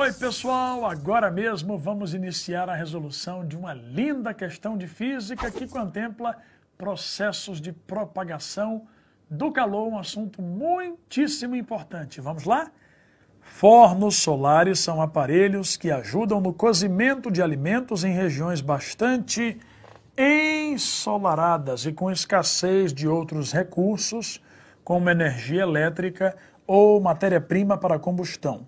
Oi, pessoal! Agora mesmo vamos iniciar a resolução de uma linda questão de física que contempla processos de propagação do calor, um assunto muitíssimo importante. Vamos lá? Fornos solares são aparelhos que ajudam no cozimento de alimentos em regiões bastante ensolaradas e com escassez de outros recursos, como energia elétrica ou matéria-prima para combustão.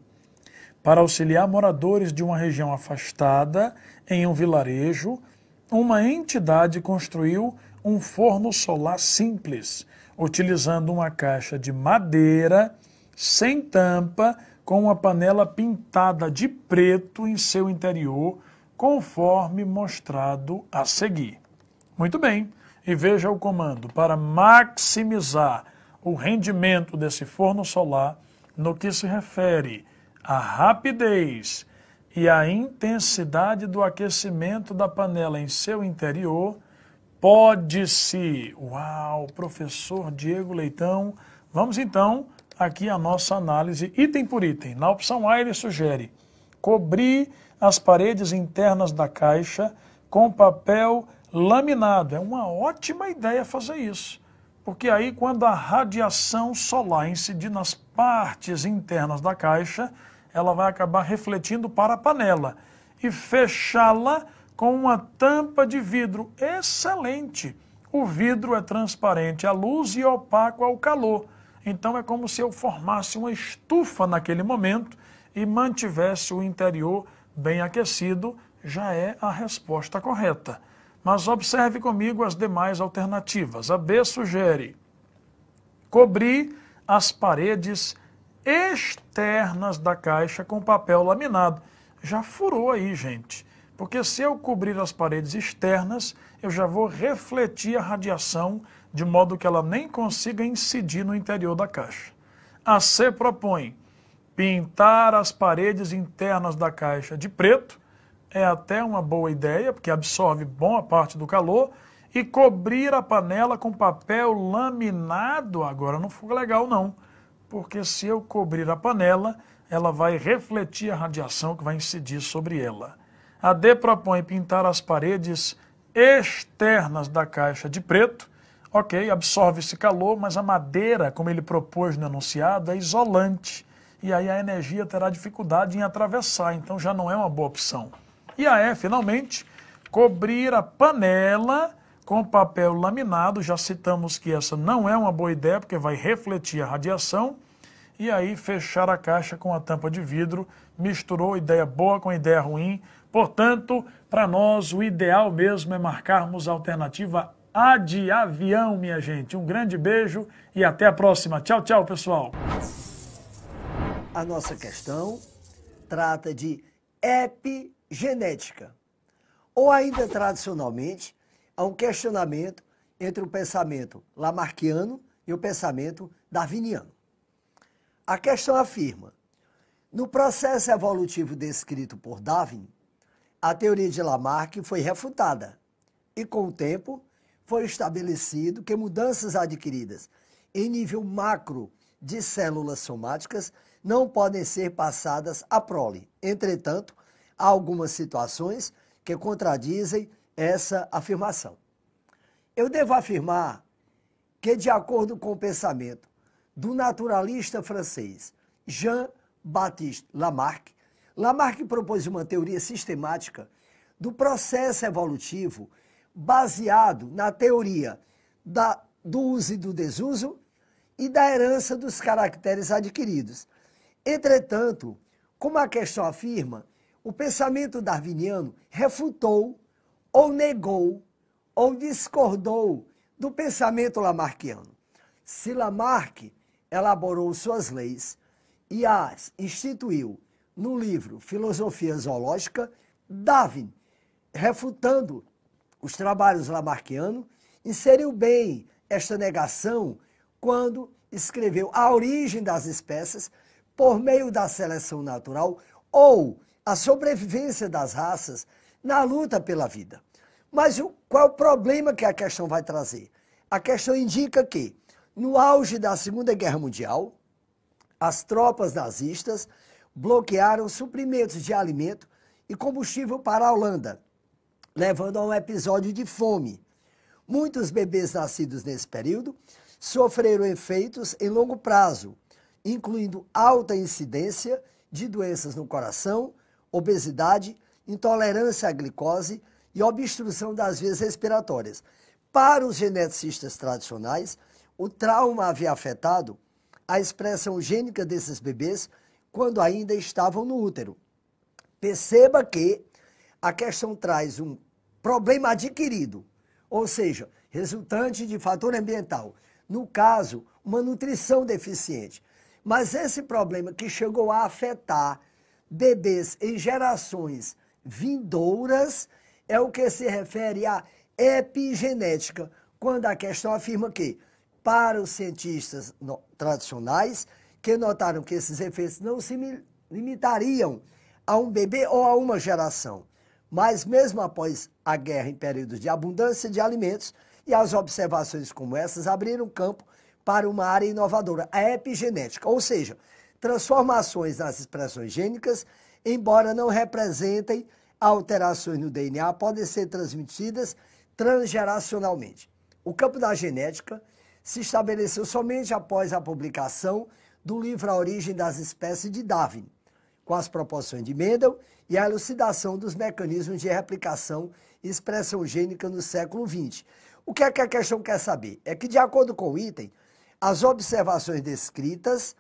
Para auxiliar moradores de uma região afastada, em um vilarejo, uma entidade construiu um forno solar simples, utilizando uma caixa de madeira, sem tampa, com uma panela pintada de preto em seu interior, conforme mostrado a seguir. Muito bem, e veja o comando. Para maximizar o rendimento desse forno solar, no que se refere à rapidez e à intensidade do aquecimento da panela em seu interior, pode-se... Uau, professor Diego Leitão! Vamos então aqui a nossa análise item por item. Na opção A ele sugere cobrir as paredes internas da caixa com papel laminado. É uma ótima ideia fazer isso, porque aí quando a radiação solar incidir nas partes internas da caixa, ela vai acabar refletindo para a panela e fechá-la com uma tampa de vidro. Excelente! O vidro é transparente à luz e opaco ao calor. Então é como se eu formasse uma estufa naquele momento e mantivesse o interior bem aquecido. Já é a resposta correta. Mas observe comigo as demais alternativas. A B sugere cobrir as paredes externas da caixa com papel laminado. Já furou aí, gente. Porque se eu cobrir as paredes externas, eu já vou refletir a radiação de modo que ela nem consiga incidir no interior da caixa. A C propõe pintar as paredes internas da caixa de preto. É até uma boa ideia, porque absorve boa parte do calor. E cobrir a panela com papel laminado, agora não ficou legal não. Porque se eu cobrir a panela, ela vai refletir a radiação que vai incidir sobre ela. A D propõe pintar as paredes externas da caixa de preto. Ok, absorve esse calor, mas a madeira, como ele propôs no enunciado, é isolante. E aí a energia terá dificuldade em atravessar, então já não é uma boa opção. E a E, finalmente, cobrir a panela com papel laminado. Já citamos que essa não é uma boa ideia, porque vai refletir a radiação. E aí fechar a caixa com a tampa de vidro. Misturou ideia boa com ideia ruim. Portanto, para nós, o ideal mesmo é marcarmos a alternativa A de avião, minha gente. Um grande beijo e até a próxima. Tchau, tchau, pessoal. A nossa questão trata de epigenética, ou ainda tradicionalmente, há um questionamento entre o pensamento lamarckiano e o pensamento darwiniano. A questão afirma: no processo evolutivo descrito por Darwin, a teoria de Lamarck foi refutada e, com o tempo, foi estabelecido que mudanças adquiridas em nível macro de células somáticas não podem ser passadas à prole. Entretanto, há algumas situações que contradizem essa afirmação. Eu devo afirmar que, de acordo com o pensamento do naturalista francês Jean-Baptiste Lamarck, Lamarck propôs uma teoria sistemática do processo evolutivo baseado na teoria do uso e do desuso e da herança dos caracteres adquiridos. Entretanto, como a questão afirma, o pensamento darwiniano refutou ou negou ou discordou do pensamento lamarckiano. Se Lamarck elaborou suas leis e as instituiu no livro Filosofia Zoológica, Darwin, refutando os trabalhos lamarckianos, inseriu bem esta negação quando escreveu A Origem das Espécies por meio da seleção natural ou a sobrevivência das raças na luta pela vida. Mas qual é o problema que a questão vai trazer? A questão indica que, no auge da Segunda Guerra Mundial, as tropas nazistas bloquearam suprimentos de alimento e combustível para a Holanda, levando a um episódio de fome. Muitos bebês nascidos nesse período sofreram efeitos em longo prazo, incluindo alta incidência de doenças no coração, obesidade, intolerância à glicose e obstrução das vias respiratórias. Para os geneticistas tradicionais, o trauma havia afetado a expressão gênica desses bebês quando ainda estavam no útero. Perceba que a questão traz um problema adquirido, ou seja, resultante de fator ambiental. No caso, uma nutrição deficiente. Mas esse problema que chegou a afetar bebês em gerações vindouras é o que se refere à epigenética, quando a questão afirma que, para os cientistas tradicionais, que notaram que esses efeitos não se limitariam a um bebê ou a uma geração, mas mesmo após a guerra em períodos de abundância de alimentos, e as observações como essas abriram campo para uma área inovadora, a epigenética, ou seja, transformações nas expressões gênicas, embora não representem alterações no DNA, podem ser transmitidas transgeracionalmente. O campo da genética se estabeleceu somente após a publicação do livro A Origem das Espécies de Darwin, com as proporções de Mendel e a elucidação dos mecanismos de replicação e expressão gênica no século XX. O que é que a questão quer saber? É que, de acordo com o item, as observações descritas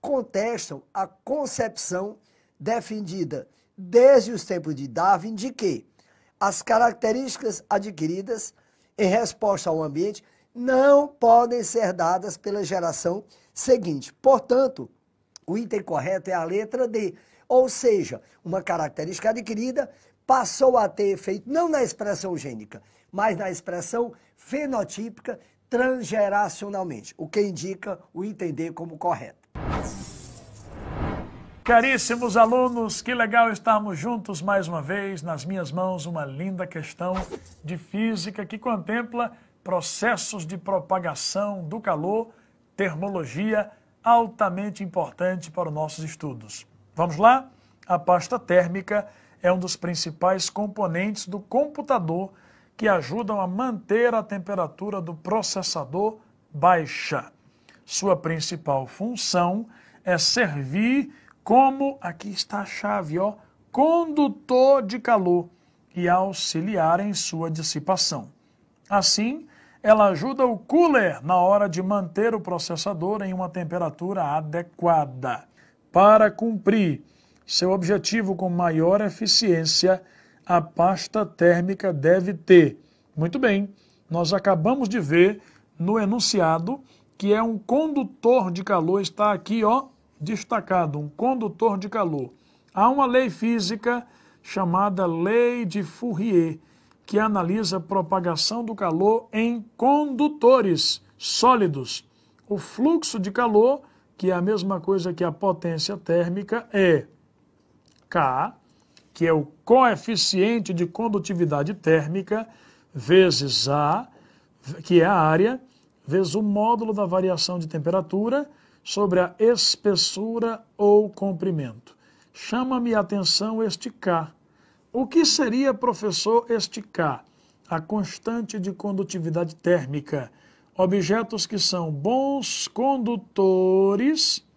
contestam a concepção defendida desde os tempos de Darwin de que as características adquiridas em resposta ao ambiente não podem ser dadas pela geração seguinte. Portanto, o item correto é a letra D, ou seja, uma característica adquirida passou a ter efeito não na expressão gênica, mas na expressão fenotípica transgeracionalmente, o que indica o item D como correto. Caríssimos alunos, que legal estarmos juntos mais uma vez. Nas minhas mãos, uma linda questão de física que contempla processos de propagação do calor, termologia, altamente importante para os nossos estudos. Vamos lá? A pasta térmica é um dos principais componentes do computador que ajudam a manter a temperatura do processador baixa. Sua principal função é servir como, aqui está a chave, ó, condutor de calor e auxiliar em sua dissipação. Assim, ela ajuda o cooler na hora de manter o processador em uma temperatura adequada. Para cumprir seu objetivo com maior eficiência, a pasta térmica deve ter. Muito bem, nós acabamos de ver no enunciado que é um condutor de calor, está aqui, ó, destacado, um condutor de calor. Há uma lei física chamada Lei de Fourier, que analisa a propagação do calor em condutores sólidos. O fluxo de calor, que é a mesma coisa que a potência térmica, é K, que é o coeficiente de condutividade térmica, vezes A, que é a área, vezes o módulo da variação de temperatura sobre a espessura ou comprimento. Chama-me a atenção este K. O que seria, professor, este K? A constante de condutividade térmica. Objetos que são bons condutores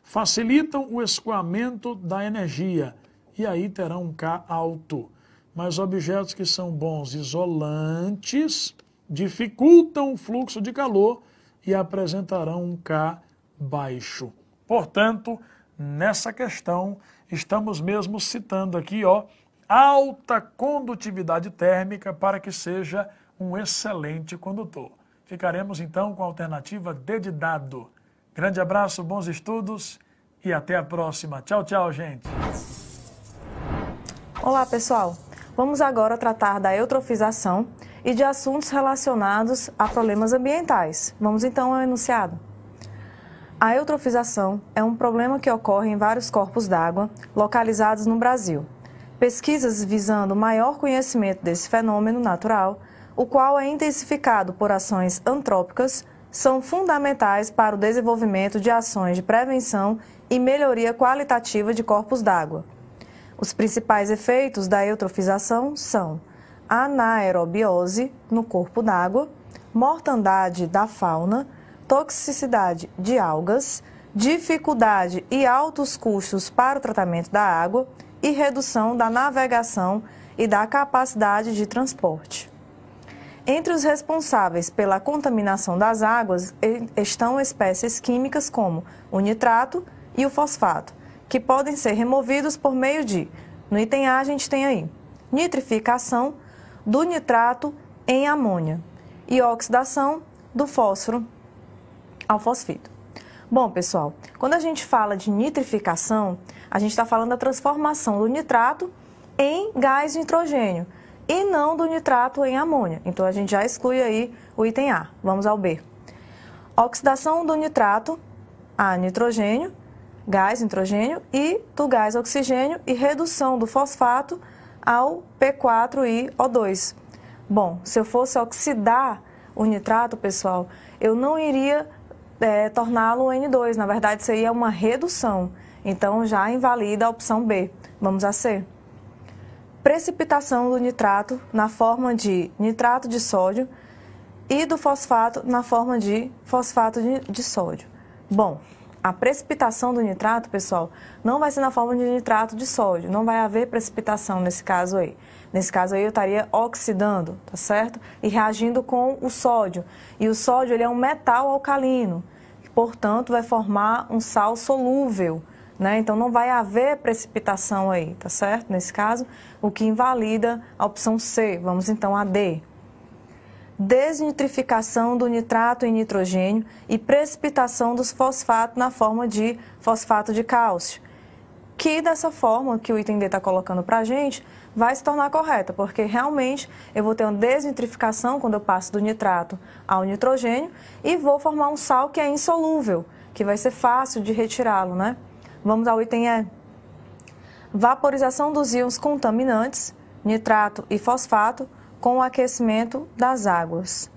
facilitam o escoamento da energia, e aí terão um K alto. Mas objetos que são bons isolantes dificultam o fluxo de calor e apresentarão um K baixo. Portanto, nessa questão, estamos mesmo citando aqui, ó, alta condutividade térmica para que seja um excelente condutor. Ficaremos então com a alternativa D de dado. Grande abraço, bons estudos e até a próxima. Tchau, tchau, gente. Olá, pessoal. Vamos agora tratar da eutrofização e de assuntos relacionados a problemas ambientais. Vamos então ao enunciado. A eutrofização é um problema que ocorre em vários corpos d'água localizados no Brasil. Pesquisas visando maior conhecimento desse fenômeno natural, o qual é intensificado por ações antrópicas, são fundamentais para o desenvolvimento de ações de prevenção e melhoria qualitativa de corpos d'água. Os principais efeitos da eutrofização são anaerobiose no corpo d'água, mortandade da fauna, toxicidade de algas, dificuldade e altos custos para o tratamento da água e redução da navegação e da capacidade de transporte. Entre os responsáveis pela contaminação das águas estão espécies químicas como o nitrato e o fosfato, que podem ser removidos por meio de, no item A a gente tem aí, nitrificação do nitrato em amônia e oxidação do fósforo ao fosfito. Bom, pessoal, quando a gente fala de nitrificação, a gente está falando da transformação do nitrato em gás nitrogênio e não do nitrato em amônia. Então, a gente já exclui aí o item A. Vamos ao B. Oxidação do nitrato a nitrogênio, gás nitrogênio, e do gás oxigênio e redução do fosfato ao P4 e O2. Bom, se eu fosse oxidar o nitrato, pessoal, eu não iria torná-lo N2. Na verdade, seria uma redução. Então, já invalida a opção B. Vamos a C. Precipitação do nitrato na forma de nitrato de sódio e do fosfato na forma de fosfato de sódio. Bom, a precipitação do nitrato, pessoal, não vai ser na forma de nitrato de sódio. Não vai haver precipitação nesse caso aí. Nesse caso aí eu estaria oxidando, tá certo? E reagindo com o sódio. E o sódio, ele é um metal alcalino. Portanto, vai formar um sal solúvel, né? Então, não vai haver precipitação aí, tá certo? Nesse caso, o que invalida a opção C. Vamos então a D. Desnitrificação do nitrato em nitrogênio e precipitação dos fosfatos na forma de fosfato de cálcio. Que dessa forma que o item D está colocando para a gente, vai se tornar correta, porque realmente eu vou ter uma desnitrificação quando eu passo do nitrato ao nitrogênio e vou formar um sal que é insolúvel, que vai ser fácil de retirá-lo, né? Vamos ao item E. Vaporização dos íons contaminantes, nitrato e fosfato, com o aquecimento das águas.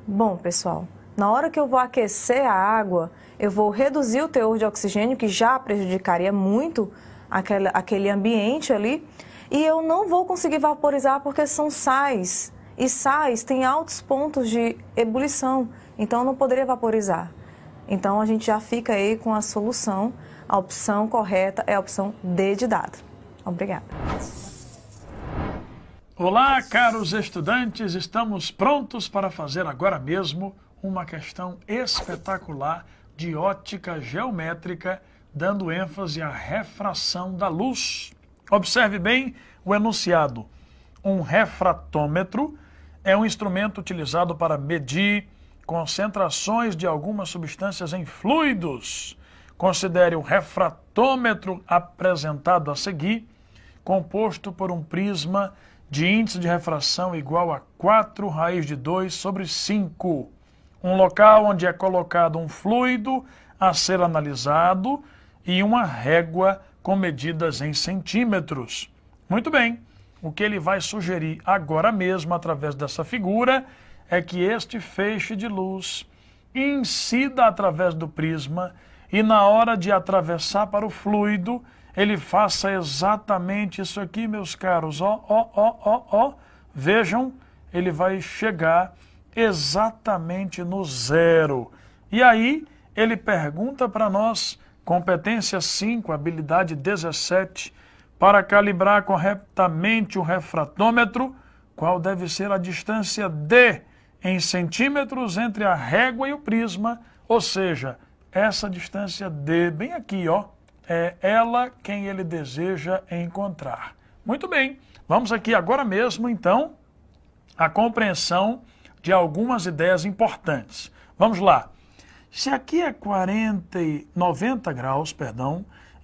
Bom, pessoal, na hora que eu vou aquecer a água, eu vou reduzir o teor de oxigênio, que já prejudicaria muito aquele ambiente ali, e eu não vou conseguir vaporizar porque são sais, e sais têm altos pontos de ebulição, então eu não poderia vaporizar. Então a gente já fica aí com a solução, a opção correta é a opção D de dado. Obrigada. Olá, caros estudantes, estamos prontos para fazer agora mesmo uma questão espetacular de ótica geométrica, dando ênfase à refração da luz. Observe bem o enunciado. Um refratômetro é um instrumento utilizado para medir concentrações de algumas substâncias em fluidos. Considere o refratômetro apresentado a seguir, composto por um prisma de índice de refração igual a 4 raiz de 2 sobre 5. Um local onde é colocado um fluido a ser analisado e uma régua com medidas em centímetros. Muito bem, o que ele vai sugerir agora mesmo através dessa figura é que este feixe de luz incida através do prisma e na hora de atravessar para o fluido, ele faça exatamente isso aqui, meus caros. Vejam, ele vai chegar exatamente no zero. E aí, ele pergunta para nós, competência 5, habilidade 17, para calibrar corretamente o refratômetro, qual deve ser a distância D em centímetros entre a régua e o prisma, ou seja, essa distância D, bem aqui, ó, é ela quem ele deseja encontrar. Muito bem, vamos aqui agora mesmo, então, a compreensão de algumas ideias importantes. Vamos lá. Se aqui é 90 graus,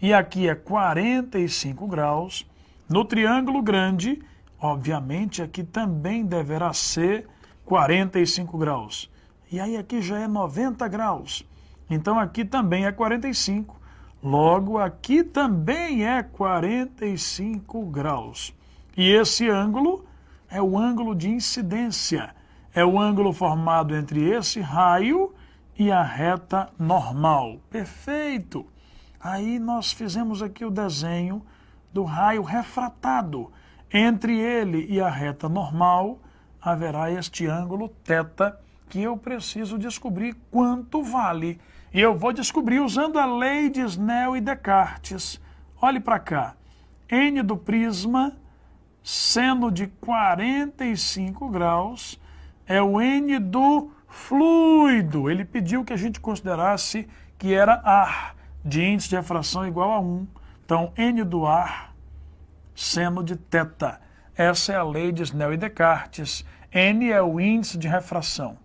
e aqui é 45 graus, no triângulo grande, obviamente, aqui também deverá ser 45 graus. E aí aqui já é 90 graus. Então aqui também é 45. Logo, aqui também é 45 graus. E esse ângulo é o ângulo de incidência. é o ângulo formado entre esse raio e a reta normal. Perfeito! Aí nós fizemos aqui o desenho do raio refratado. Entre ele e a reta normal haverá este ângulo θ, que eu preciso descobrir quanto vale. E eu vou descobrir usando a lei de Snell e Descartes. Olhe para cá. N do prisma, seno de 45 graus, é o N do fluido. Ele pediu que a gente considerasse que era ar, de índice de refração igual a 1. Então, N do ar, seno de θ. Essa é a lei de Snell e Descartes. N é o índice de refração.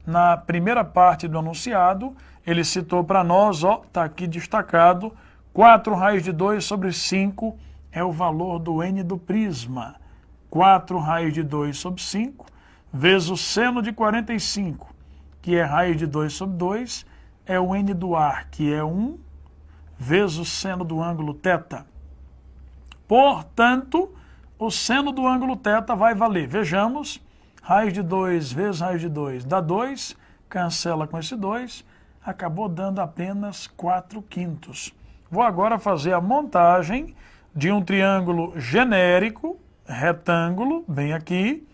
Na primeira parte do enunciado, ele citou para nós, está aqui destacado, 4 raios de 2 sobre 5 é o valor do N do prisma. 4 raios de 2 sobre 5, vezes o seno de 45, que é raios de 2 sobre 2, é o N do ar, que é 1, vezes o seno do ângulo θ. Portanto, o seno do ângulo θ vai valer, vejamos, raios de 2 vezes raios de 2 dá 2, cancela com esse 2, acabou dando apenas 4/5. Vou agora fazer a montagem de um triângulo genérico, retângulo, bem aqui,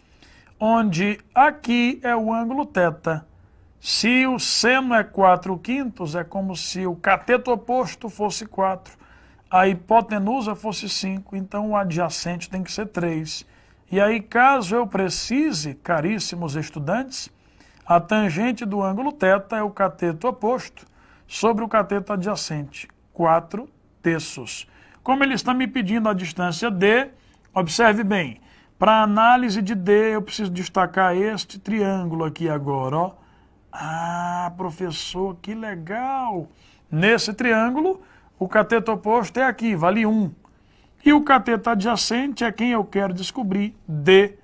onde aqui é o ângulo θ. Se o seno é 4/5, é como se o cateto oposto fosse 4, a hipotenusa fosse 5, então o adjacente tem que ser 3. E aí, caso eu precise, caríssimos estudantes, a tangente do ângulo θ é o cateto oposto sobre o cateto adjacente, 4/3. Como ele está me pedindo a distância D, observe bem, para a análise de D eu preciso destacar este triângulo aqui agora, ó. Ah, professor, que legal! Nesse triângulo, o cateto oposto é aqui, vale 1. E o cateto adjacente é quem eu quero descobrir, D.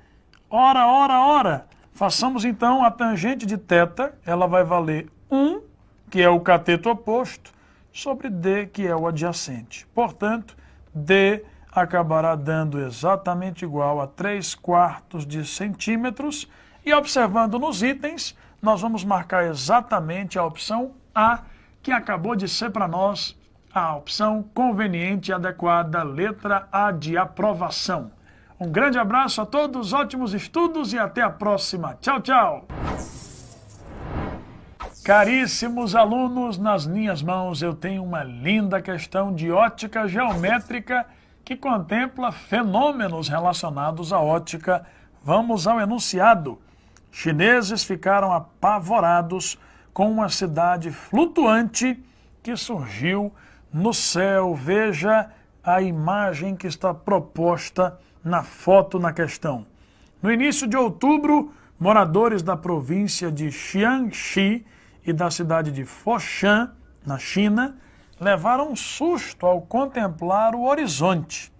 Ora! Façamos então a tangente de θ, ela vai valer 1, que é o cateto oposto, sobre D, que é o adjacente. Portanto, D acabará dando exatamente igual a 3/4 de centímetros. E observando nos itens, nós vamos marcar exatamente a opção A, que acabou de ser para nós a opção conveniente e adequada, letra A de aprovação. Um grande abraço a todos, ótimos estudos e até a próxima. Tchau, tchau! Caríssimos alunos, nas minhas mãos eu tenho uma linda questão de ótica geométrica que contempla fenômenos relacionados à ótica. Vamos ao enunciado. Chineses ficaram apavorados com uma cidade flutuante que surgiu no céu. Veja a imagem que está proposta na foto na questão. No início de outubro, moradores da província de Jiangxi e da cidade de Foshan, na China, levaram um susto ao contemplar o horizonte.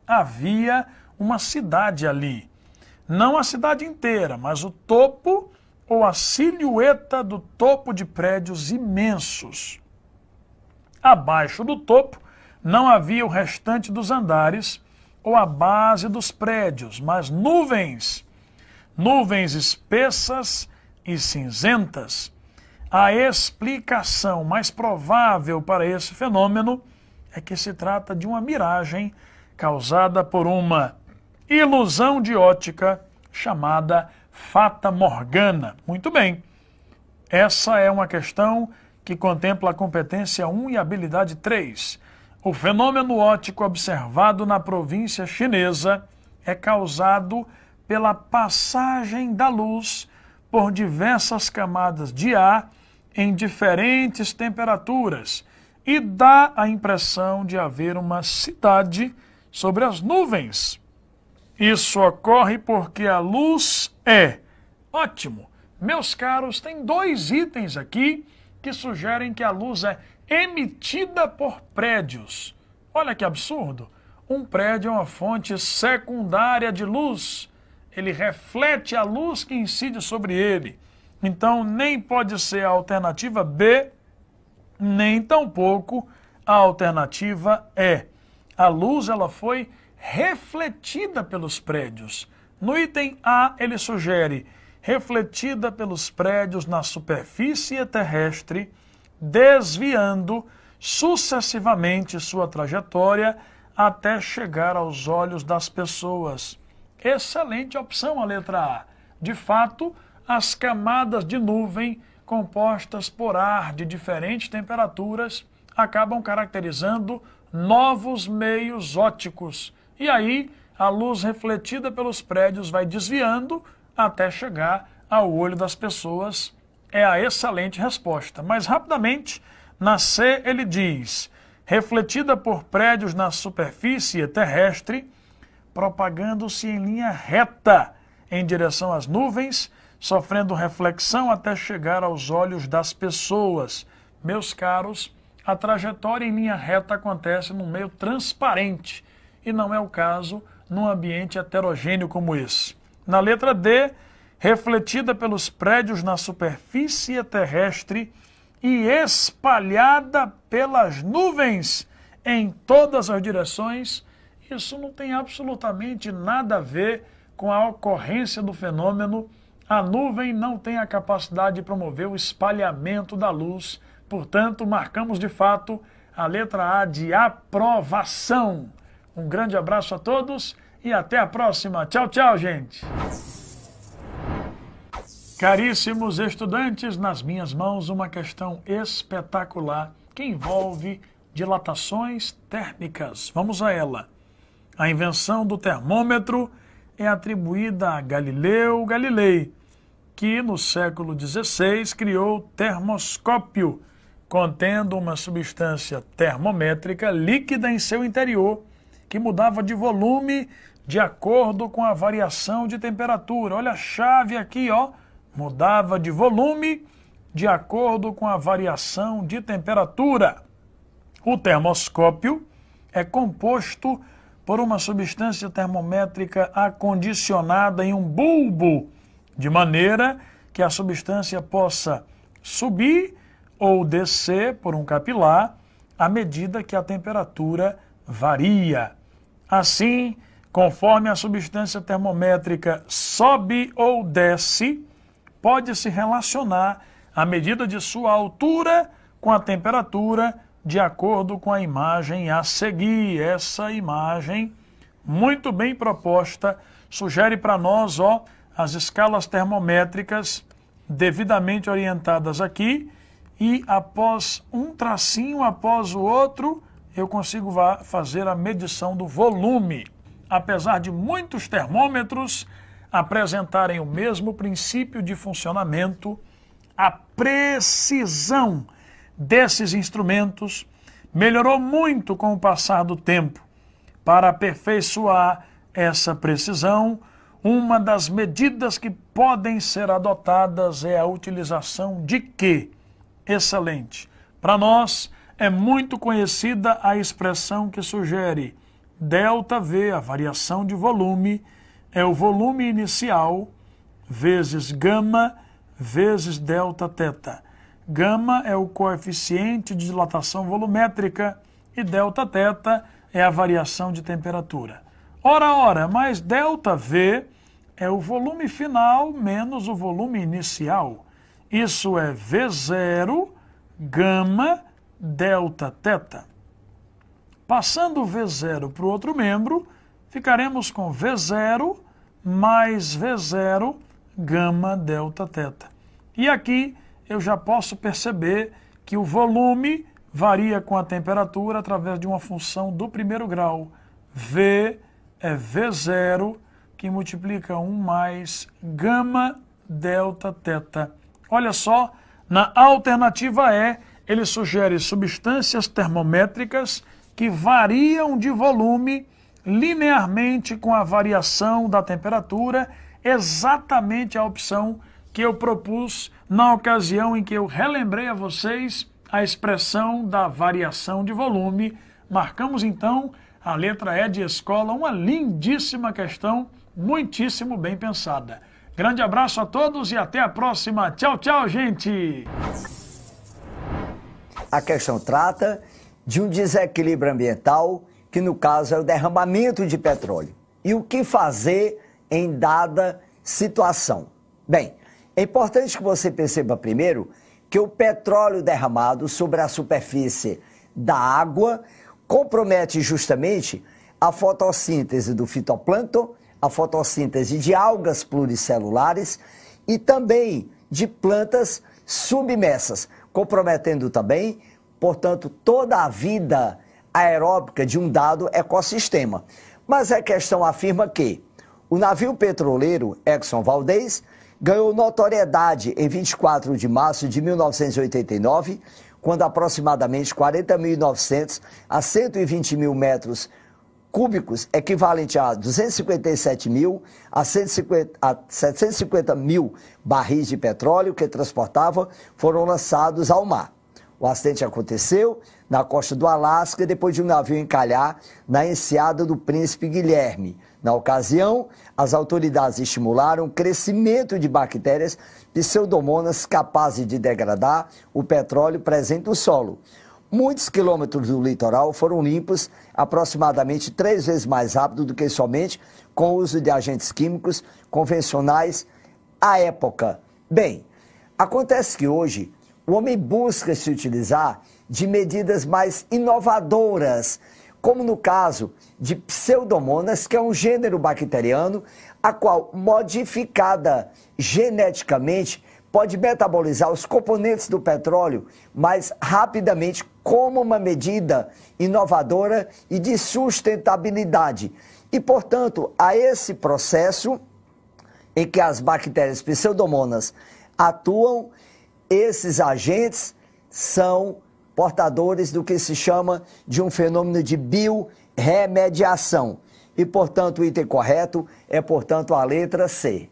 Havia uma cidade ali. Não a cidade inteira, mas o topo ou a silhueta do topo de prédios imensos. Abaixo do topo não havia o restante dos andares ou a base dos prédios, mas nuvens. Nuvens espessas e cinzentas. A explicação mais provável para esse fenômeno é que se trata de uma miragem causada por uma ilusão de ótica chamada Fata Morgana. Muito bem, essa é uma questão que contempla a competência 1 e habilidade 3. O fenômeno óptico observado na província chinesa é causado pela passagem da luz por diversas camadas de ar em diferentes temperaturas e dá a impressão de haver uma cidade sobre as nuvens. Isso ocorre porque a luz é... Ótimo! Meus caros, tem 2 itens aqui que sugerem que a luz é emitida por prédios. Olha que absurdo! Um prédio é uma fonte secundária de luz. Ele reflete a luz que incide sobre ele. Então, nem pode ser a alternativa B, nem tampouco a alternativa E. A luz ela foi refletida pelos prédios. No item A, ele sugere refletida pelos prédios na superfície terrestre, desviando sucessivamente sua trajetória até chegar aos olhos das pessoas. Excelente opção a letra A. De fato, as camadas de nuvem compostas por ar de diferentes temperaturas acabam caracterizando novos meios ópticos. E aí, a luz refletida pelos prédios vai desviando até chegar ao olho das pessoas. É a excelente resposta. Mas, rapidamente, na C ele diz, refletida por prédios na superfície terrestre, propagando-se em linha reta em direção às nuvens, sofrendo reflexão até chegar aos olhos das pessoas. Meus caros, a trajetória em linha reta acontece num meio transparente e não é o caso num ambiente heterogêneo como esse. Na letra D, refletida pelos prédios na superfície terrestre e espalhada pelas nuvens em todas as direções, isso não tem absolutamente nada a ver com a ocorrência do fenômeno. A nuvem não tem a capacidade de promover o espalhamento da luz, portanto, marcamos de fato a letra A de aprovação. Um grande abraço a todos e até a próxima. Tchau, tchau, gente! Caríssimos estudantes, nas minhas mãos uma questão espetacular que envolve dilatações térmicas. Vamos a ela. A invenção do termômetro é atribuída a Galileu Galilei, que no século XVI criou o termoscópio, contendo uma substância termométrica líquida em seu interior, que mudava de volume de acordo com a variação de temperatura. Olha a chave aqui, ó. Mudava de volume de acordo com a variação de temperatura. O termoscópio é composto por uma substância termométrica acondicionada em um bulbo, de maneira que a substância possa subir ou descer por um capilar à medida que a temperatura varia. Assim, conforme a substância termométrica sobe ou desce, pode-se relacionar a medida de sua altura com a temperatura de acordo com a imagem a seguir. Essa imagem, muito bem proposta, sugere para nós as escalas termométricas devidamente orientadas aqui e após um tracinho após o outro, eu consigo fazer a medição do volume. Apesar de muitos termômetros apresentarem o mesmo princípio de funcionamento, a precisão desses instrumentos melhorou muito com o passar do tempo. Para aperfeiçoar essa precisão, uma das medidas que podem ser adotadas é a utilização de quê? Excelente. Para nós, é muito conhecida a expressão que sugere ΔV, a variação de volume, é o volume inicial vezes gama vezes Δθ. Gama é o coeficiente de dilatação volumétrica e Δθ é a variação de temperatura. Ora, mas ΔV é o volume final menos o volume inicial. Isso é V0 gama Δθ. Passando o V0 para o outro membro, ficaremos com V0 mais V0 gama Δθ. E aqui eu já posso perceber que o volume varia com a temperatura através de uma função do primeiro grau. V é V0, que multiplica 1 mais gama Δθ. Olha só, na alternativa E, ele sugere substâncias termométricas que variam de volume linearmente com a variação da temperatura, exatamente a opção que eu propus na ocasião em que eu relembrei a vocês a expressão da variação de volume. Marcamos então a letra E de escola, uma lindíssima questão, muitíssimo bem pensada. Grande abraço a todos e até a próxima. Tchau, tchau, gente! A questão trata de um desequilíbrio ambiental, que no caso é o derramamento de petróleo. E o que fazer em dada situação? Bem, é importante que você perceba primeiro que o petróleo derramado sobre a superfície da água compromete justamente a fotossíntese do fitoplâncton, a fotossíntese de algas pluricelulares e também de plantas submersas, comprometendo também, portanto, toda a vida aeróbica de um dado ecossistema. Mas a questão afirma que o navio petroleiro Exxon Valdez ganhou notoriedade em 24 de março de 1989, quando aproximadamente 40.900 a 120 mil metros cúbicos, equivalente a 257 mil a 750 mil barris de petróleo que transportava, foram lançados ao mar. O acidente aconteceu na costa do Alasca, depois de um navio encalhar na enseada do Príncipe Guilherme. Na ocasião, as autoridades estimularam o crescimento de bactérias pseudomonas capazes de degradar o petróleo presente no solo. Muitos quilômetros do litoral foram limpos aproximadamente 3 vezes mais rápido do que somente com o uso de agentes químicos convencionais à época. Bem, acontece que hoje o homem busca se utilizar de medidas mais inovadoras, como no caso de Pseudomonas, que é um gênero bacteriano, a qual, modificada geneticamente, pode metabolizar os componentes do petróleo mais rapidamente, como uma medida inovadora e de sustentabilidade. E, portanto, a esse processo em que as bactérias Pseudomonas atuam, esses agentes são portadores do que se chama de um fenômeno de biorremediação. E, portanto, o item correto é, portanto, a letra C.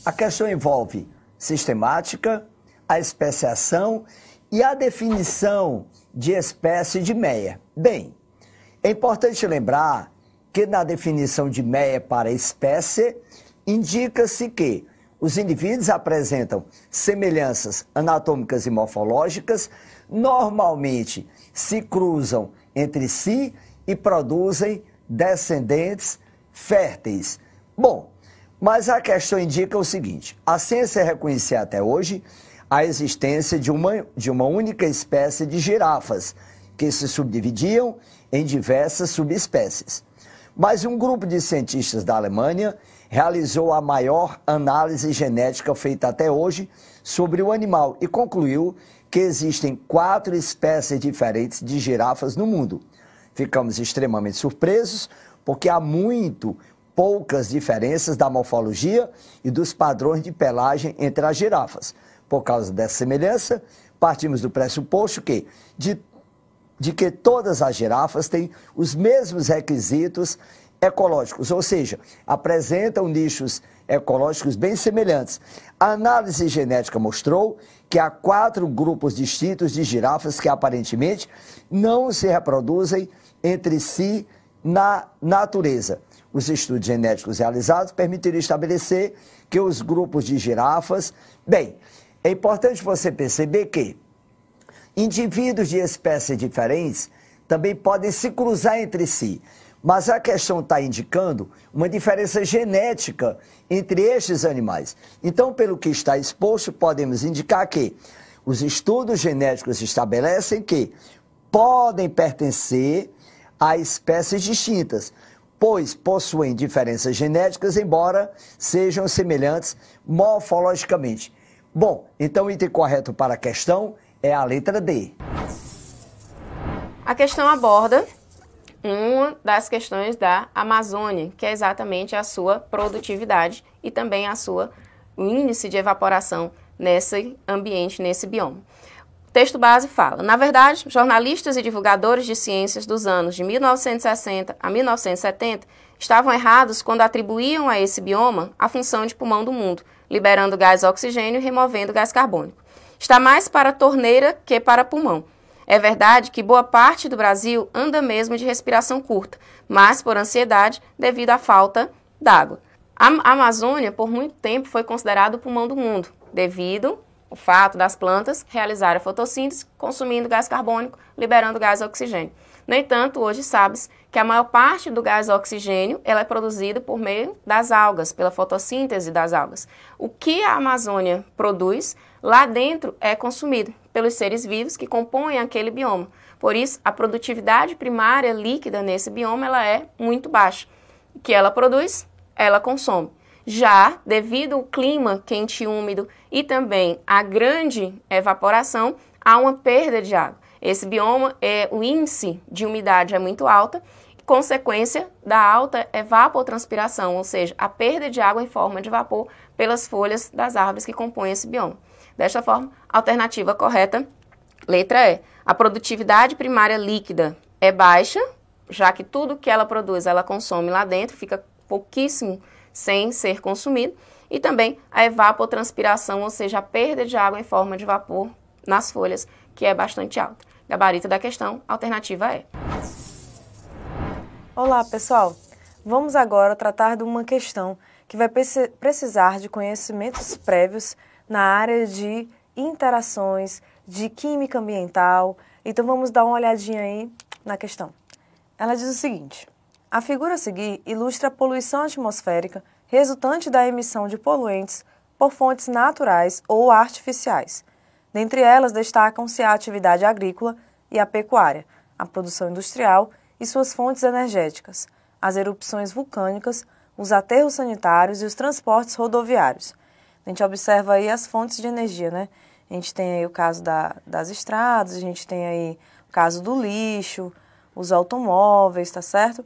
A questão envolve sistemática, a especiação e a definição de espécie de Meyer. Bem, é importante lembrar que na definição de Meyer para espécie, indica-se que os indivíduos apresentam semelhanças anatômicas e morfológicas, normalmente se cruzam entre si e produzem descendentes férteis. Bom, mas a questão indica o seguinte: a ciência reconhecia até hoje a existência de uma única espécie de girafas, que se subdividiam em diversas subespécies. Mas um grupo de cientistas da Alemanha realizou a maior análise genética feita até hoje sobre o animal e concluiu que existem 4 espécies diferentes de girafas no mundo. Ficamos extremamente surpresos porque há muito poucas diferenças da morfologia e dos padrões de pelagem entre as girafas. Por causa dessa semelhança, partimos do pressuposto que, de que todas as girafas têm os mesmos requisitos ecológicos, ou seja, apresentam nichos ecológicos bem semelhantes. A análise genética mostrou que há 4 grupos distintos de girafas que aparentemente não se reproduzem entre si na natureza. Os estudos genéticos realizados permitiram estabelecer que os grupos de girafas... Bem, é importante você perceber que indivíduos de espécies diferentes também podem se cruzar entre si, mas a questão está indicando uma diferença genética entre estes animais. Então, pelo que está exposto, podemos indicar que os estudos genéticos estabelecem que podem pertencer a espécies distintas, pois possuem diferenças genéticas, embora sejam semelhantes morfologicamente. Bom, então o item correto para a questão é a letra D. A questão aborda uma das questões da Amazônia, que é exatamente a sua produtividade e também o índice de evaporação nesse ambiente, nesse bioma. O texto base fala: na verdade, jornalistas e divulgadores de ciências dos anos de 1960 a 1970 estavam errados quando atribuíam a esse bioma a função de pulmão do mundo, liberando gás oxigênio e removendo gás carbônico. Está mais para torneira que para pulmão. É verdade que boa parte do Brasil anda mesmo de respiração curta, mas por ansiedade devido à falta d'água. A Amazônia, por muito tempo, foi considerada o pulmão do mundo, devido o fato das plantas realizarem a fotossíntese, consumindo gás carbônico, liberando gás oxigênio. No entanto, hoje sabe-se que a maior parte do gás oxigênio ela é produzida por meio das algas, pela fotossíntese das algas. O que a Amazônia produz, lá dentro é consumido pelos seres vivos que compõem aquele bioma. Por isso, a produtividade primária líquida nesse bioma ela é muito baixa. O que ela produz, ela consome. Já, devido ao clima quente e úmido e também a grande evaporação, há uma perda de água. Esse bioma, o índice de umidade é muito alta, consequência da alta evapotranspiração, ou seja, a perda de água em forma de vapor pelas folhas das árvores que compõem esse bioma. Desta forma, a alternativa correta, letra E. A produtividade primária líquida é baixa, já que tudo que ela produz, ela consome lá dentro, fica pouquíssimo sem ser consumido, e também a evapotranspiração, ou seja, a perda de água em forma de vapor nas folhas, que é bastante alta. Gabarito da questão, alternativa E. Olá, pessoal! Vamos agora tratar de uma questão que vai precisar de conhecimentos prévios na área de interações, de química ambiental. Então, vamos dar uma olhadinha aí na questão. Ela diz o seguinte: a figura a seguir ilustra a poluição atmosférica resultante da emissão de poluentes por fontes naturais ou artificiais. Dentre elas, destacam-se a atividade agrícola e a pecuária, a produção industrial e suas fontes energéticas, as erupções vulcânicas, os aterros sanitários e os transportes rodoviários. A gente observa aí as fontes de energia, né? A gente tem aí o caso das estradas, a gente tem aí o caso do lixo, os automóveis, tá certo?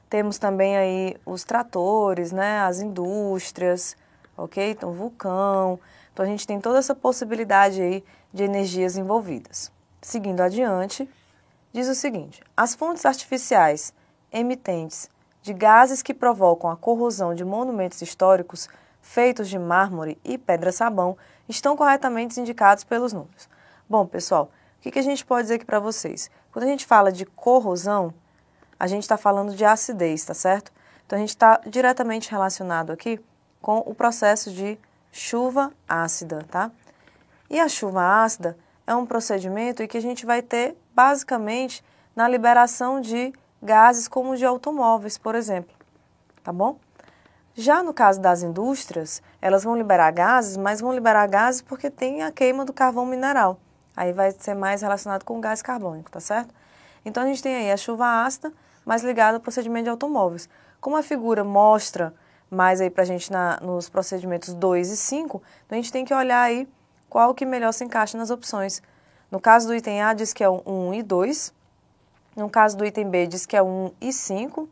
Temos também aí os tratores, né? As indústrias, ok? Então, vulcão. Então, a gente tem toda essa possibilidade aí de energias envolvidas. Seguindo adiante, diz o seguinte: as fontes artificiais emitentes de gases que provocam a corrosão de monumentos históricos feitos de mármore e pedra-sabão estão corretamente indicados pelos números. Bom, pessoal, o que a gente pode dizer aqui para vocês? Quando a gente fala de corrosão, a gente está falando de acidez, tá certo? Então, a gente está diretamente relacionado aqui com o processo de chuva ácida, tá? E a chuva ácida é um procedimento em que a gente vai ter, basicamente, na liberação de gases como de automóveis, por exemplo, tá bom? Já no caso das indústrias, elas vão liberar gases, mas vão liberar gases porque tem a queima do carvão mineral. Aí vai ser mais relacionado com o gás carbônico, tá certo? Então, a gente tem aí a chuva ácida, mais ligada ao procedimento de automóveis. Como a figura mostra mais aí pra gente nos procedimentos 2 e 5, então a gente tem que olhar aí qual que melhor se encaixa nas opções. No caso do item A, diz que é o 1 e 2. No caso do item B, diz que é o 1 e 5.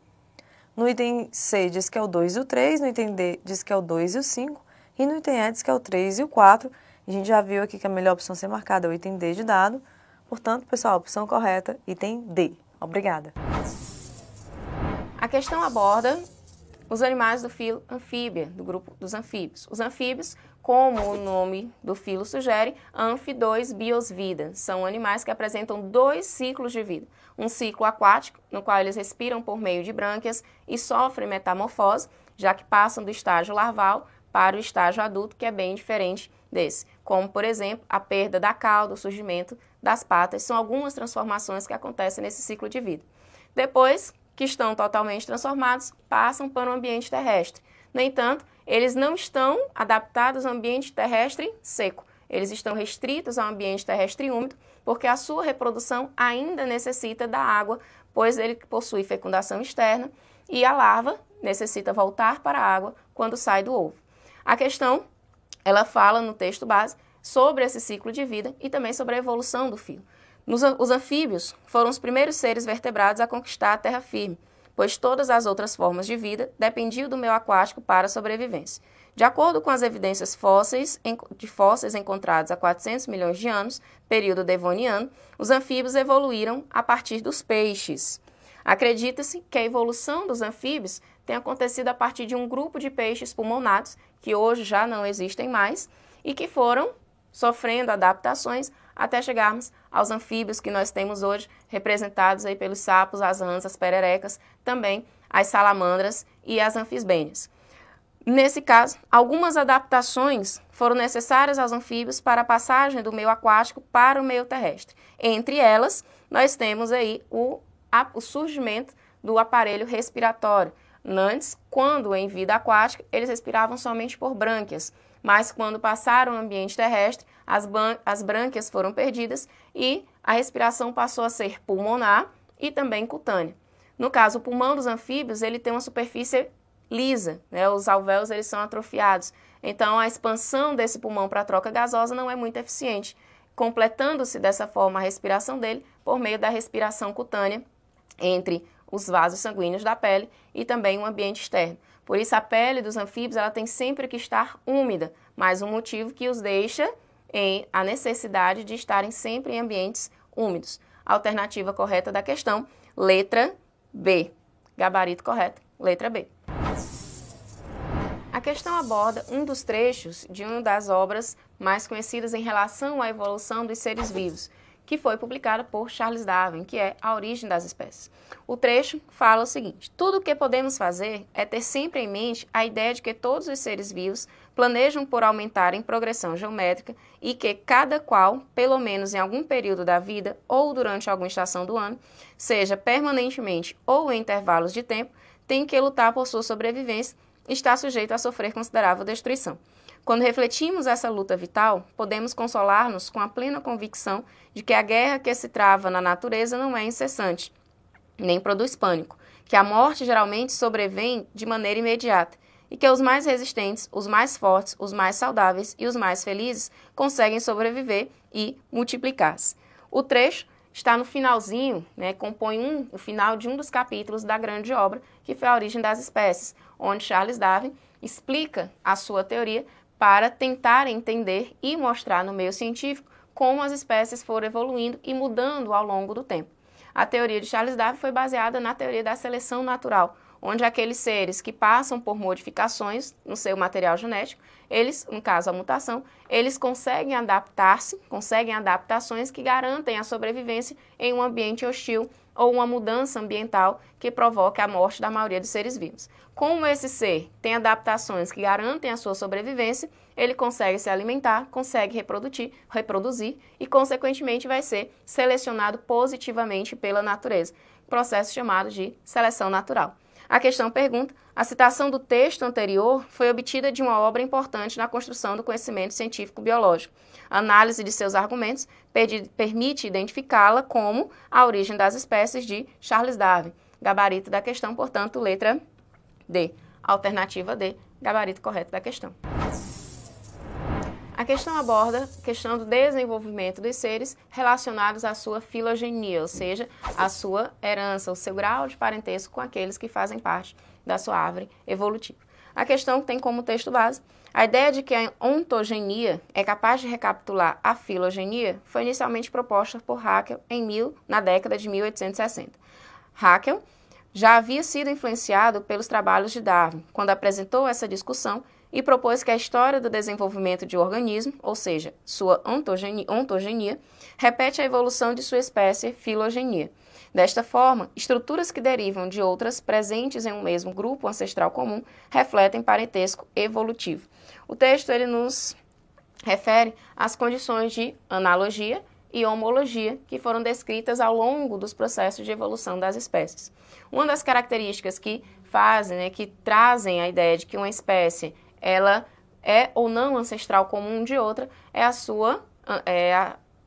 No item C, diz que é o 2 e o 3. No item D, diz que é o 2 e o 5. E no item E, diz que é o 3 e o 4. A gente já viu aqui que a melhor opção a ser marcada é o item D de dado. Portanto, pessoal, a opção correta, item D. Obrigada. A questão aborda os animais do filo anfíbia, do grupo dos anfíbios. Os anfíbios, como o nome do filo sugere, anfi 2 biosvida, são animais que apresentam 2 ciclos de vida. Um ciclo aquático, no qual eles respiram por meio de brânquias e sofrem metamorfose, já que passam do estágio larval para o estágio adulto, que é bem diferente desse. Como, por exemplo, a perda da cauda, o surgimento das patas, são algumas transformações que acontecem nesse ciclo de vida. Depois que estão totalmente transformados, passam para o ambiente terrestre. No entanto, eles não estão adaptados ao ambiente terrestre seco. Eles estão restritos ao ambiente terrestre úmido, porque a sua reprodução ainda necessita da água, pois ele possui fecundação externa e a larva necessita voltar para a água quando sai do ovo. A questão, ela fala no texto base sobre esse ciclo de vida e também sobre a evolução do filo. Os anfíbios foram os primeiros seres vertebrados a conquistar a terra firme, pois todas as outras formas de vida dependiam do meio aquático para a sobrevivência. De acordo com as evidências de fósseis encontrados há 400 milhões de anos, período devoniano, os anfíbios evoluíram a partir dos peixes. Acredita-se que a evolução dos anfíbios tenha acontecido a partir de um grupo de peixes pulmonados, que hoje já não existem mais, e que foram sofrendo adaptações até chegarmos aos anfíbios que nós temos hoje, representados aí pelos sapos, as rãs, as pererecas, também as salamandras e as anfisbênias. Nesse caso, algumas adaptações foram necessárias aos anfíbios para a passagem do meio aquático para o meio terrestre. Entre elas, nós temos aí o surgimento do aparelho respiratório. Antes, quando em vida aquática, eles respiravam somente por brânquias, mas quando passaram ao ambiente terrestre, as brânquias foram perdidas e a respiração passou a ser pulmonar e também cutânea. No caso, o pulmão dos anfíbios, ele tem uma superfície lisa, né? Os alvéolos eles são atrofiados, então a expansão desse pulmão para a troca gasosa não é muito eficiente, completando-se dessa forma a respiração dele por meio da respiração cutânea entre os vasos sanguíneos da pele e também o ambiente externo. Por isso a pele dos anfíbios ela tem sempre que estar úmida, mais um motivo que os deixa em a necessidade de estarem sempre em ambientes úmidos. A alternativa correta da questão, letra B. Gabarito correto, letra B. A questão aborda um dos trechos de uma das obras mais conhecidas em relação à evolução dos seres vivos, que foi publicada por Charles Darwin, que é A Origem das Espécies. O trecho fala o seguinte: tudo o que podemos fazer é ter sempre em mente a ideia de que todos os seres vivos planejam por aumentar em progressão geométrica e que cada qual, pelo menos em algum período da vida ou durante alguma estação do ano, seja permanentemente ou em intervalos de tempo, tem que lutar por sua sobrevivência e está sujeito a sofrer considerável destruição. Quando refletimos essa luta vital, podemos consolar-nos com a plena convicção de que a guerra que se trava na natureza não é incessante, nem produz pânico, que a morte geralmente sobrevém de maneira imediata e que os mais resistentes, os mais fortes, os mais saudáveis e os mais felizes conseguem sobreviver e multiplicar-se. O trecho está no finalzinho, né, compõe o final de um dos capítulos da grande obra, que foi A Origem das Espécies, onde Charles Darwin explica a sua teoria para tentar entender e mostrar no meio científico como as espécies foram evoluindo e mudando ao longo do tempo. A teoria de Charles Darwin foi baseada na teoria da seleção natural, onde aqueles seres que passam por modificações no seu material genético, eles, no caso a mutação, eles conseguem adaptar-se, conseguem adaptações que garantem a sobrevivência em um ambiente hostil ou uma mudança ambiental que provoque a morte da maioria dos seres vivos. Como esse ser tem adaptações que garantem a sua sobrevivência, ele consegue se alimentar, consegue reproduzir e, consequentemente, vai ser selecionado positivamente pela natureza, processo chamado de seleção natural. A questão pergunta: a citação do texto anterior foi obtida de uma obra importante na construção do conhecimento científico-biológico. A análise de seus argumentos permite identificá-la como A Origem das Espécies de Charles Darwin. Gabarito da questão, portanto, letra D. Alternativa D, gabarito correto da questão. A questão aborda a questão do desenvolvimento dos seres relacionados à sua filogenia, ou seja, à sua herança, o seu grau de parentesco com aqueles que fazem parte da sua árvore evolutiva. A questão tem como texto base: a ideia de que a ontogenia é capaz de recapitular a filogenia foi inicialmente proposta por Haeckel na década de 1860. Haeckel já havia sido influenciado pelos trabalhos de Darwin, quando apresentou essa discussão e propôs que a história do desenvolvimento de um organismo, ou seja, sua ontogenia, repete a evolução de sua espécie, filogenia. Desta forma, estruturas que derivam de outras presentes em um mesmo grupo ancestral comum refletem parentesco evolutivo. O texto ele nos refere às condições de analogia e homologia que foram descritas ao longo dos processos de evolução das espécies. Uma das características que que trazem a ideia de que uma espécie ela é ou não ancestral comum de outra é a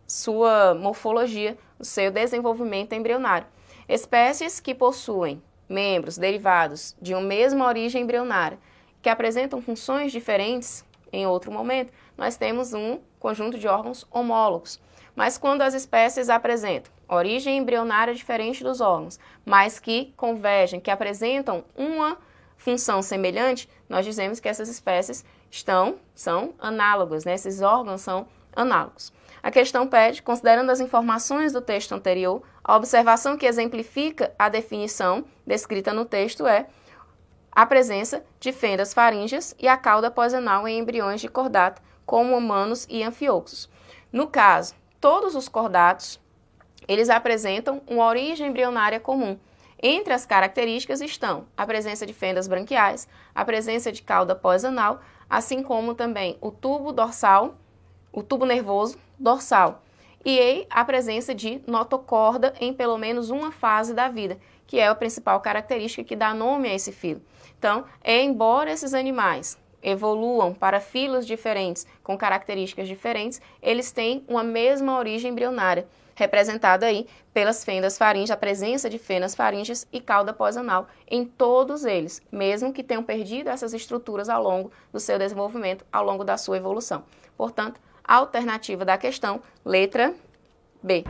sua morfologia, o seu desenvolvimento embrionário. Espécies que possuem membros derivados de uma mesma origem embrionária, que apresentam funções diferentes em outro momento, nós temos um conjunto de órgãos homólogos. Mas quando as espécies apresentam origem embrionária diferente dos órgãos, mas que convergem, que apresentam uma função semelhante, nós dizemos que essas espécies são análogas, né? Esses órgãos são análogos. A questão pede, considerando as informações do texto anterior, a observação que exemplifica a definição descrita no texto é a presença de fendas faríngeas e a cauda pós-anal em embriões de cordata, como humanos e anfioxos. No caso, todos os cordatos, eles apresentam uma origem embrionária comum. Entre as características estão a presença de fendas branquiais, a presença de cauda pós-anal, assim como também o tubo dorsal, o tubo nervoso dorsal, e a presença de notocorda em pelo menos uma fase da vida, que é a principal característica que dá nome a esse filo. Então, embora esses animais evoluam para filos diferentes, com características diferentes, eles têm uma mesma origem embrionária, representada aí pelas fendas faríngeas, a presença de fendas faríngeas e cauda pós-anal em todos eles, mesmo que tenham perdido essas estruturas ao longo do seu desenvolvimento, ao longo da sua evolução. Portanto, a alternativa da questão, letra B.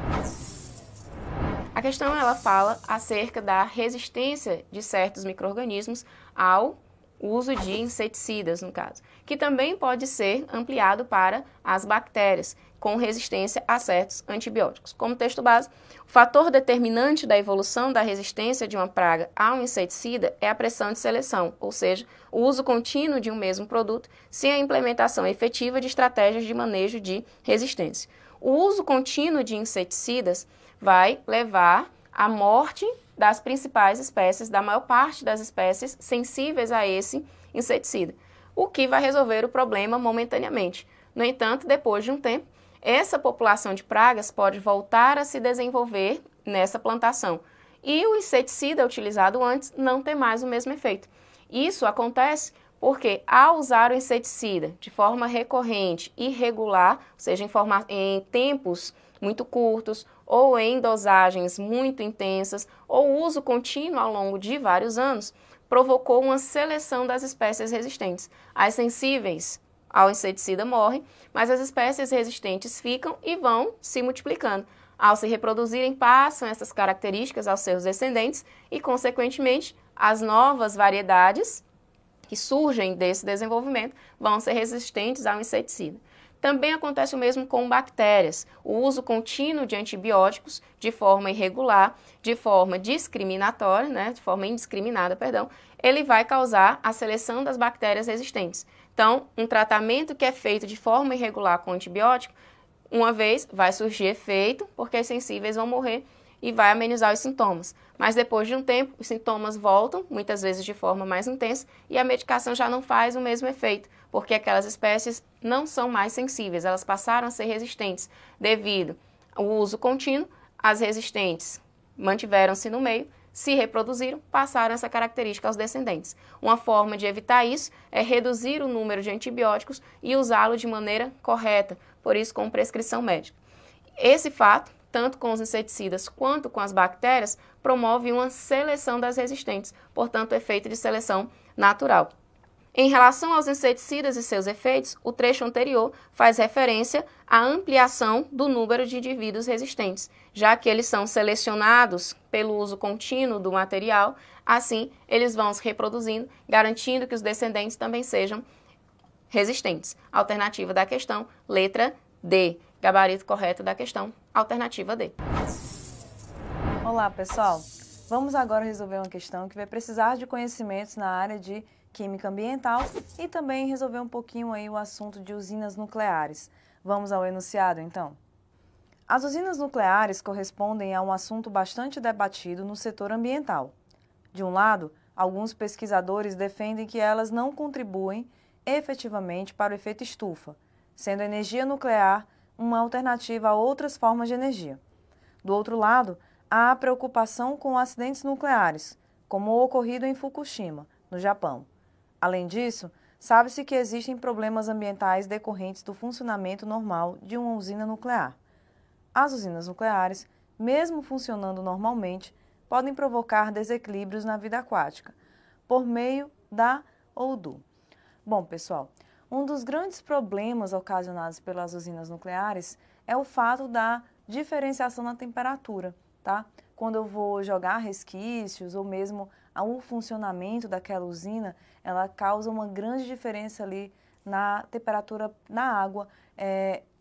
A questão ela fala acerca da resistência de certos micro-organismos ao uso de inseticidas, no caso, que também pode ser ampliado para as bactérias, com resistência a certos antibióticos. Como texto base, o fator determinante da evolução da resistência de uma praga a um inseticida é a pressão de seleção, ou seja, o uso contínuo de um mesmo produto sem a implementação efetiva de estratégias de manejo de resistência. O uso contínuo de inseticidas vai levar à morte das principais espécies, da maior parte das espécies sensíveis a esse inseticida, o que vai resolver o problema momentaneamente. No entanto, depois de um tempo, essa população de pragas pode voltar a se desenvolver nessa plantação e o inseticida utilizado antes não ter mais o mesmo efeito. Isso acontece porque, ao usar o inseticida de forma recorrente e regular, ou seja, em tempos muito curtos ou em dosagens muito intensas, ou uso contínuo ao longo de vários anos, provocou uma seleção das espécies resistentes. As sensíveis ao inseticida morrem, mas as espécies resistentes ficam e vão se multiplicando. Ao se reproduzirem, passam essas características aos seus descendentes e, consequentemente, as novas variedades que surgem desse desenvolvimento vão ser resistentes ao inseticida. Também acontece o mesmo com bactérias. O uso contínuo de antibióticos de forma irregular, de forma discriminatória, de forma indiscriminada, ele vai causar a seleção das bactérias resistentes. Então, um tratamento que é feito de forma irregular com antibiótico, uma vez vai surgir efeito, porque os sensíveis vão morrer e vai amenizar os sintomas. Mas depois de um tempo, os sintomas voltam, muitas vezes de forma mais intensa, e a medicação já não faz o mesmo efeito, porque aquelas espécies não são mais sensíveis, elas passaram a ser resistentes devido ao uso contínuo. As resistentes mantiveram-se no meio, se reproduziram, passaram essa característica aos descendentes. Uma forma de evitar isso é reduzir o número de antibióticos e usá-lo de maneira correta, por isso com prescrição médica. Esse fato, tanto com os inseticidas quanto com as bactérias, promove uma seleção das resistentes, portanto, efeito de seleção natural. Em relação aos inseticidas e seus efeitos, o trecho anterior faz referência à ampliação do número de indivíduos resistentes, já que eles são selecionados pelo uso contínuo do material, assim eles vão se reproduzindo, garantindo que os descendentes também sejam resistentes. Alternativa da questão, letra D. Gabarito correto da questão, alternativa D. Olá, pessoal. Vamos agora resolver uma questão que vai precisar de conhecimentos na área de Química Ambiental e também resolver um pouquinho aí o assunto de usinas nucleares. Vamos ao enunciado, então? As usinas nucleares correspondem a um assunto bastante debatido no setor ambiental. De um lado, alguns pesquisadores defendem que elas não contribuem efetivamente para o efeito estufa, sendo a energia nuclear uma alternativa a outras formas de energia. Do outro lado, há a preocupação com acidentes nucleares, como o ocorrido em Fukushima, no Japão. Além disso, sabe-se que existem problemas ambientais decorrentes do funcionamento normal de uma usina nuclear. As usinas nucleares, mesmo funcionando normalmente, podem provocar desequilíbrios na vida aquática, por meio da ou do. Bom, pessoal, um dos grandes problemas ocasionados pelas usinas nucleares é o fato da diferenciação na temperatura, tá? Quando eu vou jogar resquícios ou mesmo o funcionamento daquela usina, ela causa uma grande diferença ali na temperatura na água,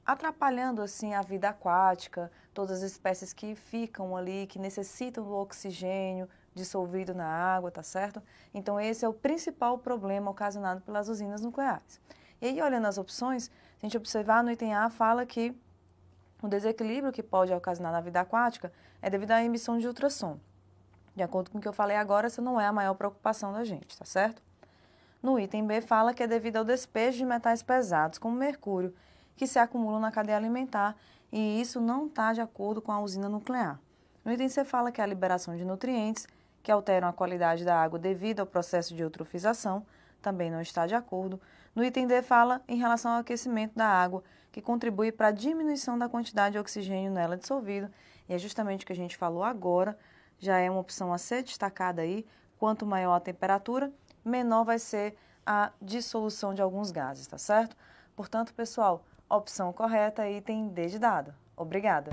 atrapalhando assim a vida aquática, todas as espécies que ficam ali, que necessitam do oxigênio dissolvido na água, tá certo? Então esse é o principal problema ocasionado pelas usinas nucleares. E aí, olhando as opções, se a gente observar no item A, fala que o desequilíbrio que pode ocasionar na vida aquática é devido à emissão de ultrassom. De acordo com o que eu falei agora, essa não é a maior preocupação da gente, tá certo? No item B fala que é devido ao despejo de metais pesados, como mercúrio, que se acumulam na cadeia alimentar, e isso não está de acordo com a usina nuclear. No item C fala que é a liberação de nutrientes que alteram a qualidade da água devido ao processo de eutrofização, também não está de acordo. No item D fala em relação ao aquecimento da água, que contribui para a diminuição da quantidade de oxigênio nela dissolvido, e é justamente o que a gente falou agora, já é uma opção a ser destacada aí. Quanto maior a temperatura, menor vai ser a dissolução de alguns gases, tá certo? Portanto, pessoal, opção correta, item D de dado. Obrigada!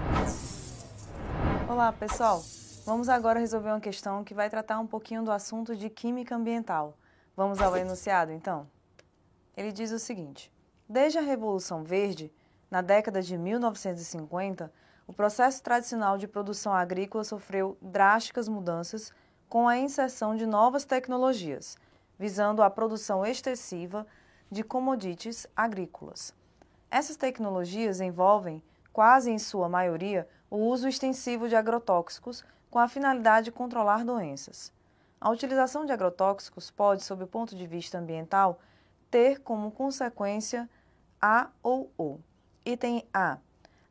Olá, pessoal! Vamos agora resolver uma questão que vai tratar um pouquinho do assunto de química ambiental. Vamos ao enunciado, então? Ele diz o seguinte: desde a Revolução Verde, na década de 1950, o processo tradicional de produção agrícola sofreu drásticas mudanças com a inserção de novas tecnologias, visando a produção extensiva de commodities agrícolas. Essas tecnologias envolvem, quase em sua maioria, o uso extensivo de agrotóxicos com a finalidade de controlar doenças. A utilização de agrotóxicos pode, sob o ponto de vista ambiental, ter como consequência A ou O. Item A,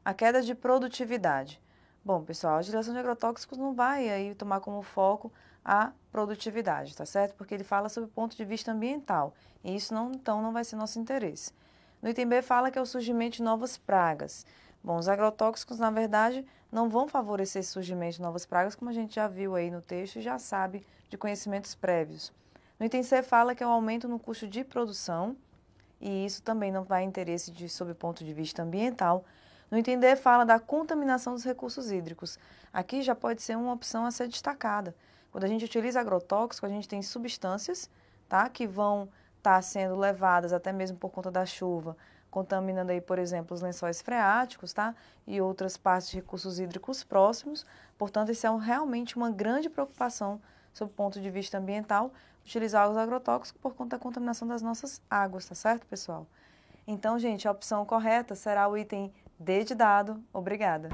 a queda de produtividade. Bom, pessoal, a utilização de agrotóxicos não vai aí tomar como foco a produtividade, tá certo? Porque ele fala sob o ponto de vista ambiental, e isso então não vai ser nosso interesse. No item B fala que é o surgimento de novas pragas. Bom, os agrotóxicos, na verdade, não vão favorecer esse surgimento de novas pragas, como a gente já viu aí no texto e já sabe de conhecimentos prévios. No item C fala que é o aumento no custo de produção, e isso também não vai interesse sob o ponto de vista ambiental. No item D fala da contaminação dos recursos hídricos. Aqui já pode ser uma opção a ser destacada. Quando a gente utiliza agrotóxico, a gente tem substâncias, tá, que vão estar sendo levadas até mesmo por conta da chuva, contaminando aí, por exemplo, os lençóis freáticos, tá, e outras partes de recursos hídricos próximos. Portanto, isso é realmente uma grande preocupação sob o ponto de vista ambiental, utilizar os agrotóxicos por conta da contaminação das nossas águas, tá certo, pessoal? Então, gente, a opção correta será o item D de dado. Obrigada.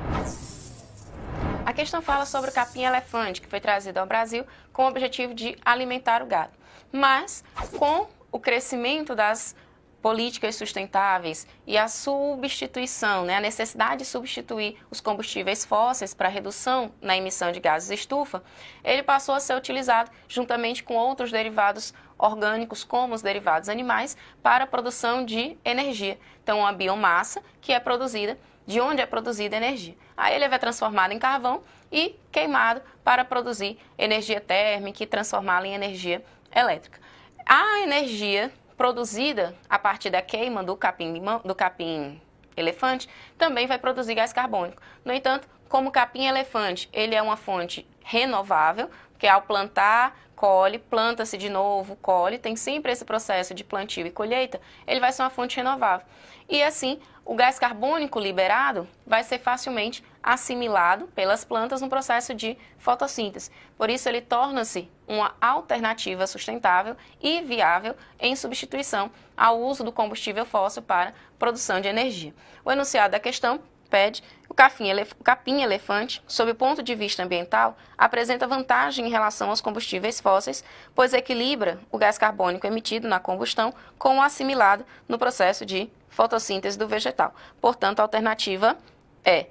A questão fala sobre o capim-elefante, que foi trazido ao Brasil com o objetivo de alimentar o gado. Mas, com o crescimento das políticas sustentáveis e a substituição, a necessidade de substituir os combustíveis fósseis para redução na emissão de gases de estufa, ele passou a ser utilizado juntamente com outros derivados orgânicos, como os derivados animais, para a produção de energia. Então, a biomassa que é produzida, de onde é produzida energia. Aí ele é transformado em carvão e queimado para produzir energia térmica e transformá-la em energia elétrica. A energia produzida a partir da queima do capim-elefante também vai produzir gás carbônico. No entanto, como o capim-elefante ele é uma fonte renovável, porque ao plantar, colhe, planta-se de novo, colhe, tem sempre esse processo de plantio e colheita, ele vai ser uma fonte renovável. E assim, o gás carbônico liberado vai ser facilmente assimilado pelas plantas no processo de fotossíntese. Por isso, ele torna-se uma alternativa sustentável e viável em substituição ao uso do combustível fóssil para produção de energia. O enunciado da questão pede o capim-elefante, sob o ponto de vista ambiental, apresenta vantagem em relação aos combustíveis fósseis, pois equilibra o gás carbônico emitido na combustão com o assimilado no processo de fotossíntese do vegetal. Portanto, a alternativa é.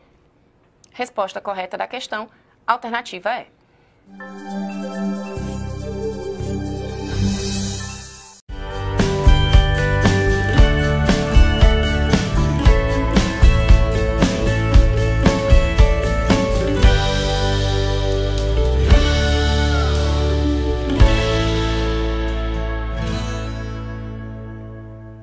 Resposta correta da questão, alternativa é.